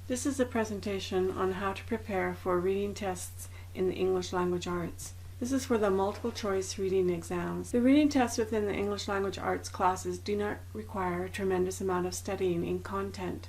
This is a presentation on how to prepare for reading tests in the English Language Arts. This is for the multiple choice reading exams. The reading tests within the English Language Arts classes do not require a tremendous amount of studying in content,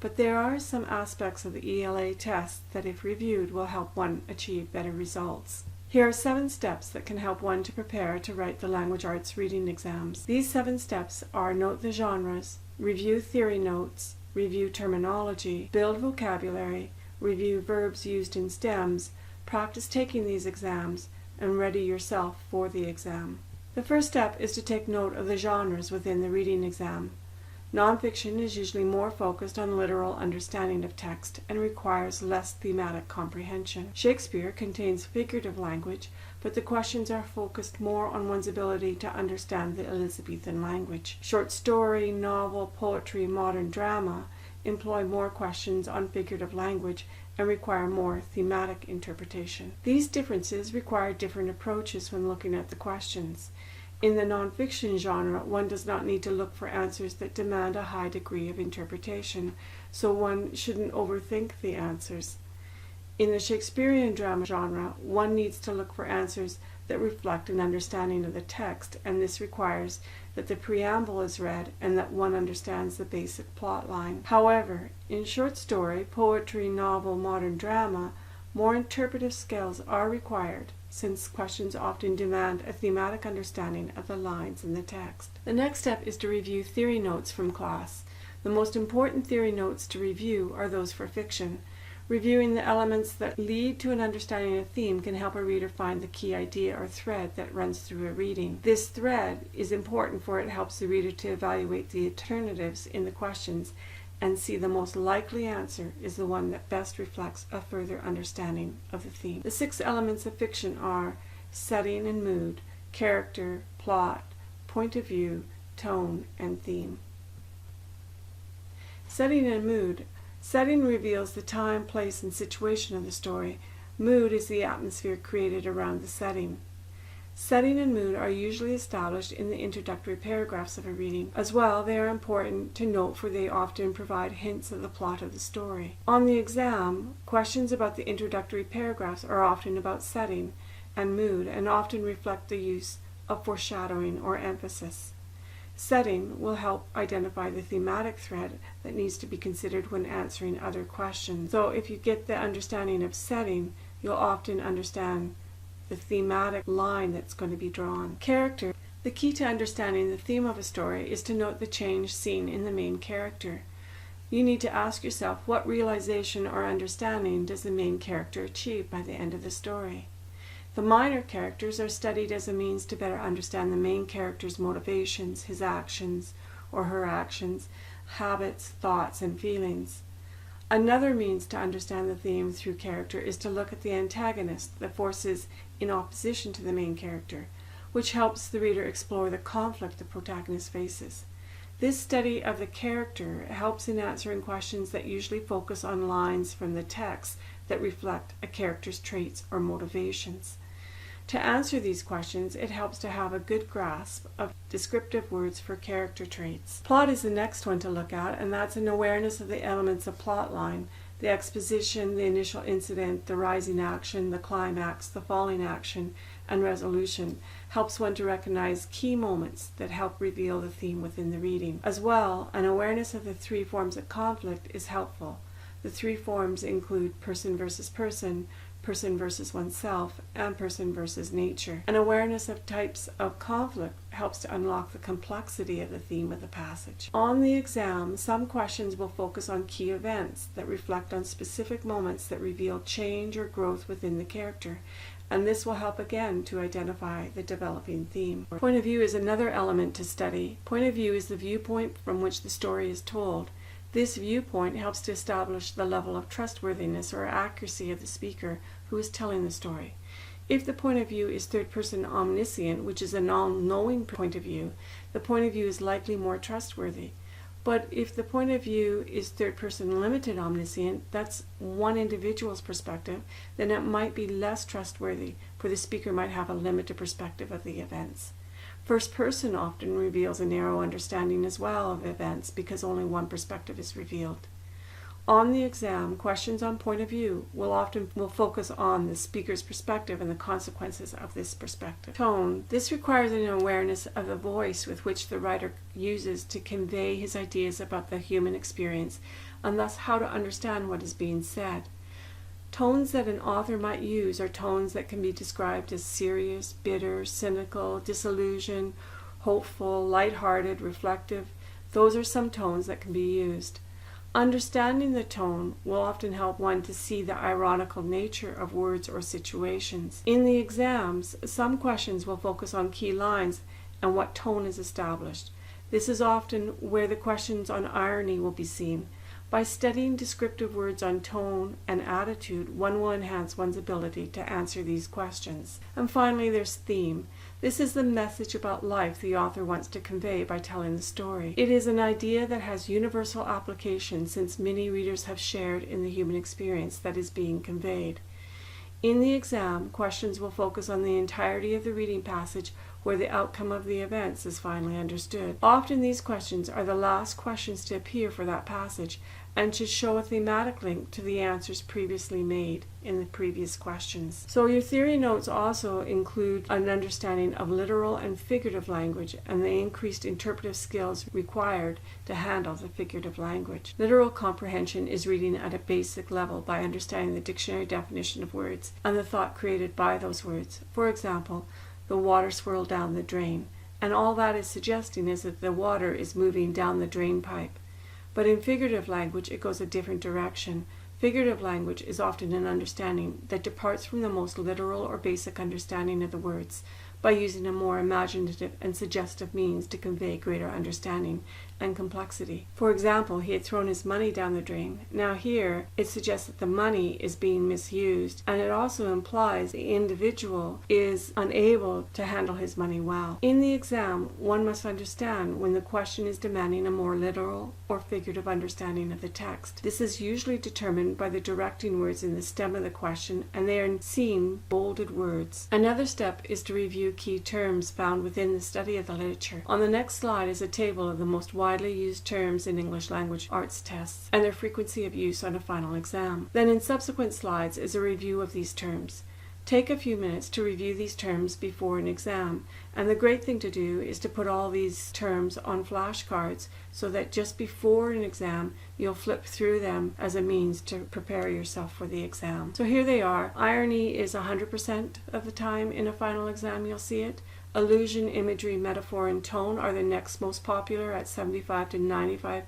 but there are some aspects of the ELA tests that, if reviewed, will help one achieve better results. Here are 7 steps that can help one to prepare to write the Language Arts reading exams. These 7 steps are: note the genres, review theory notes, review terminology, build vocabulary, review verbs used in stems, practice taking these exams, and ready yourself for the exam. The first step is to take note of the genres within the reading exam. Nonfiction is usually more focused on literal understanding of text and requires less thematic comprehension. Shakespeare contains figurative language, but the questions are focused more on one's ability to understand the Elizabethan language. Short story, novel, poetry, modern drama employ more questions on figurative language and require more thematic interpretation. These differences require different approaches when looking at the questions. In the nonfiction genre, one does not need to look for answers that demand a high degree of interpretation, so one shouldn't overthink the answers. In the Shakespearean drama genre, one needs to look for answers that reflect an understanding of the text, and this requires that the preamble is read and that one understands the basic plot line. However, in short story, poetry, novel, modern drama, more interpretive skills are required, since questions often demand a thematic understanding of the lines in the text. The next step is to review theory notes from class. The most important theory notes to review are those for fiction. Reviewing the elements that lead to an understanding of theme can help a reader find the key idea or thread that runs through a reading. This thread is important, for it helps the reader to evaluate the alternatives in the questions and see the most likely answer is the one that best reflects a further understanding of the theme. The 6 elements of fiction are setting and mood, character, plot, point of view, tone, and theme. Setting and mood. Setting reveals the time, place, and situation of the story. Mood is the atmosphere created around the setting. Setting and mood are usually established in the introductory paragraphs of a reading. As well, they are important to note, for they often provide hints of the plot of the story. On the exam, questions about the introductory paragraphs are often about setting and mood and often reflect the use of foreshadowing or emphasis. Setting will help identify the thematic thread that needs to be considered when answering other questions. So if you get the understanding of setting, you'll often understand the thematic line that's going to be drawn. Character. The key to understanding the theme of a story is to note the change seen in the main character. You need to ask yourself, what realization or understanding does the main character achieve by the end of the story? The minor characters are studied as a means to better understand the main character's motivations, his actions or her actions, habits, thoughts, and feelings. Another means to understand the theme through character is to look at the antagonist, the forces in opposition to the main character, which helps the reader explore the conflict the protagonist faces. This study of the character helps in answering questions that usually focus on lines from the text that reflect a character's traits or motivations. To answer these questions, it helps to have a good grasp of descriptive words for character traits. Plot is the next one to look at, and that's an awareness of the elements of plot line: the exposition, the initial incident, the rising action, the climax, the falling action, and resolution. Helps one to recognize key moments that help reveal the theme within the reading. As well, an awareness of the 3 forms of conflict is helpful. The 3 forms include person versus person, person versus oneself, and person versus nature. An awareness of types of conflict helps to unlock the complexity of the theme of the passage. On the exam, some questions will focus on key events that reflect on specific moments that reveal change or growth within the character, and this will help again to identify the developing theme. Point of view is another element to study. Point of view is the viewpoint from which the story is told. This viewpoint helps to establish the level of trustworthiness or accuracy of the speaker who is telling the story. If the point of view is third-person omniscient, which is an all-knowing point of view, the point of view is likely more trustworthy. But if the point of view is third-person limited omniscient, that's one individual's perspective, then it might be less trustworthy, for the speaker might have a limited perspective of the events. First person often reveals a narrow understanding as well of events, because only one perspective is revealed. On the exam, questions on point of view will focus on the speaker's perspective and the consequences of this perspective. Tone. This requires an awareness of the voice with which the writer uses to convey his ideas about the human experience, and thus how to understand what is being said. Tones that an author might use are tones that can be described as serious, bitter, cynical, disillusioned, hopeful, lighthearted, reflective. Those are some tones that can be used. Understanding the tone will often help one to see the ironical nature of words or situations. In the exams, some questions will focus on key lines and what tone is established. This is often where the questions on irony will be seen. By studying descriptive words on tone and attitude, one will enhance one's ability to answer these questions. And finally, there's theme. This is the message about life the author wants to convey by telling the story. It is an idea that has universal application since many readers have shared in the human experience that is being conveyed. In the exam, questions will focus on the entirety of the reading passage where the outcome of the events is finally understood. Often these questions are the last questions to appear for that passage and should show a thematic link to the answers previously made in the previous questions. So your theory notes also include an understanding of literal and figurative language and the increased interpretive skills required to handle the figurative language. Literal comprehension is reading at a basic level by understanding the dictionary definition of words and the thought created by those words. For example, the water swirled down the drain, and all that is suggesting is that the water is moving down the drain pipe. But in figurative language, it goes a different direction. Figurative language is often an understanding that departs from the most literal or basic understanding of the words by using a more imaginative and suggestive means to convey greater understanding and complexity. For example, he had thrown his money down the drain. Now here, it suggests that the money is being misused, and it also implies the individual is unable to handle his money well. In the exam, one must understand when the question is demanding a more literal or figurative understanding of the text. This is usually determined by the directing words in the stem of the question, and they are seen bolded words. Another step is to review key terms found within the study of the literature. On the next slide is a table of the most widely used terms in English language arts tests and their frequency of use on a final exam. Then in subsequent slides is a review of these terms. Take a few minutes to review these terms before an exam, and the great thing to do is to put all these terms on flashcards so that just before an exam you'll flip through them as a means to prepare yourself for the exam. So here they are. Irony is 100% of the time in a final exam you'll see it. Allusion, imagery, metaphor, and tone are the next most popular at 75 to 95%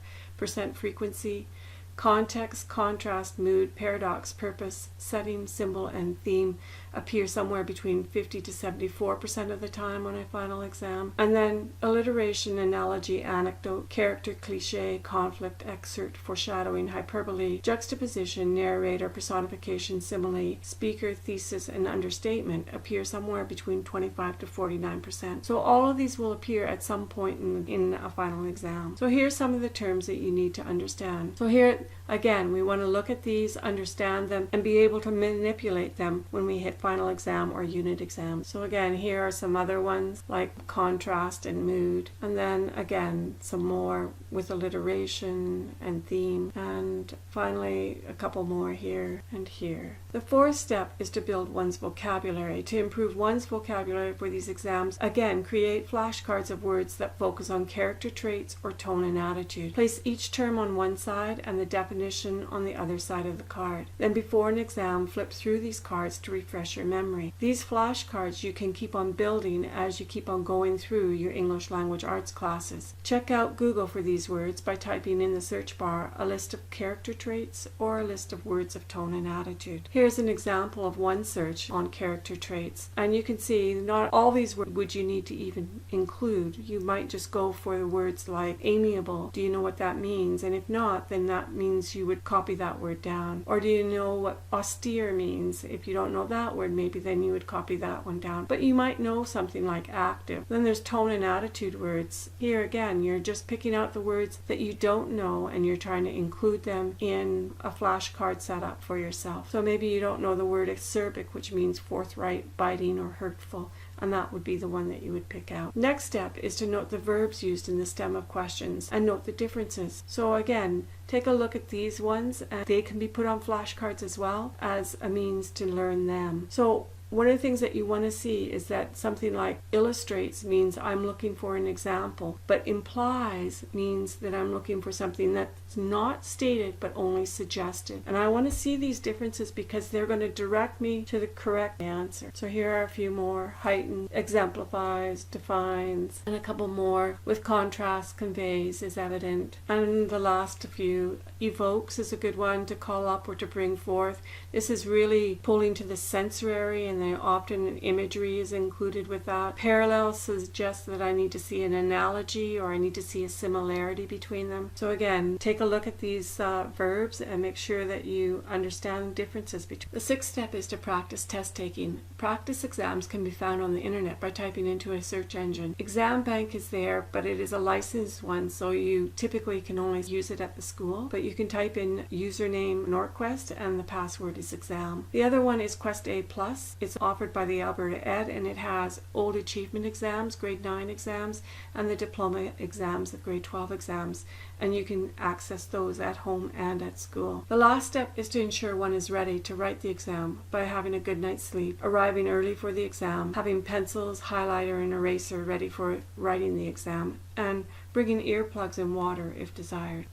frequency. Context, contrast, mood, paradox, purpose, setting, symbol, and theme appear somewhere between 50 to 74% of the time on a final exam. And then alliteration, analogy, anecdote, character, cliche, conflict, excerpt, foreshadowing, hyperbole, juxtaposition, narrator, personification, simile, speaker, thesis, and understatement appear somewhere between 25 to 49%. So all of these will appear at some point in a final exam. So here's some of the terms that you need to understand. So here again, we want to look at these, understand them, and be able to manipulate them when we hit final exam or unit exam. So again, here are some other ones like contrast and mood, and then again some more with alliteration and theme, and finally a couple more here and here. The fourth step is to build one's vocabulary. To improve one's vocabulary for these exams, again, create flashcards of words that focus on character traits or tone and attitude. Place each term on one side and the definition on the other side of the card. Then before an exam, flip through these cards to refresh your memory. These flashcards you can keep on building as you keep on going through your English language arts classes. Check out Google for these words by typing in the search bar a list of character traits or a list of words of tone and attitude. Here's an example of one search on character traits, and you can see not all these words would you need to even include. You might just go for the words like amiable. Do you know what that means? And if not, then that means you would copy that word down. Or do you know what austere means? If you don't know that word, maybe then you would copy that one down. But you might know something like active. Then there's tone and attitude words. Here again, you're just picking out the words that you don't know and you're trying to include them in a flashcard setup for yourself. So maybe you don't know the word acerbic, which means forthright, biting, or hurtful, and that would be the one that you would pick out. Next step is to note the verbs used in the stem of questions and note the differences. So again, take a look at these ones, and they can be put on flashcards as well as a means to learn them. So one of the things that you want to see is that something like illustrates means I'm looking for an example, but implies means that I'm looking for something that's not stated but only suggested. And I want to see these differences because they're going to direct me to the correct answer. So here are a few more: heighten, exemplifies, defines, and a couple more with contrast, conveys, is evident. And the last few, evokes is a good one, to call up or to bring forth. This is really pulling to the sensory, and often imagery is included with that. Parallel suggests that I need to see an analogy or I need to see a similarity between them. So again, take a look at these verbs and make sure that you understand the differences between. The sixth step is to practice test taking. Practice exams can be found on the internet by typing into a search engine. Exam Bank is there, but it is a licensed one, so you typically can only use it at the school. But you can type in username Norquest and the password is exam. The other one is Quest A+. It's offered by the Alberta Ed, and it has old achievement exams, grade 9 exams, and the diploma exams, the grade 12 exams, and you can access those at home and at school. The last step is to ensure one is ready to write the exam by having a good night's sleep, arriving early for the exam, having pencils, highlighter, and eraser ready for writing the exam, and bringing earplugs and water if desired.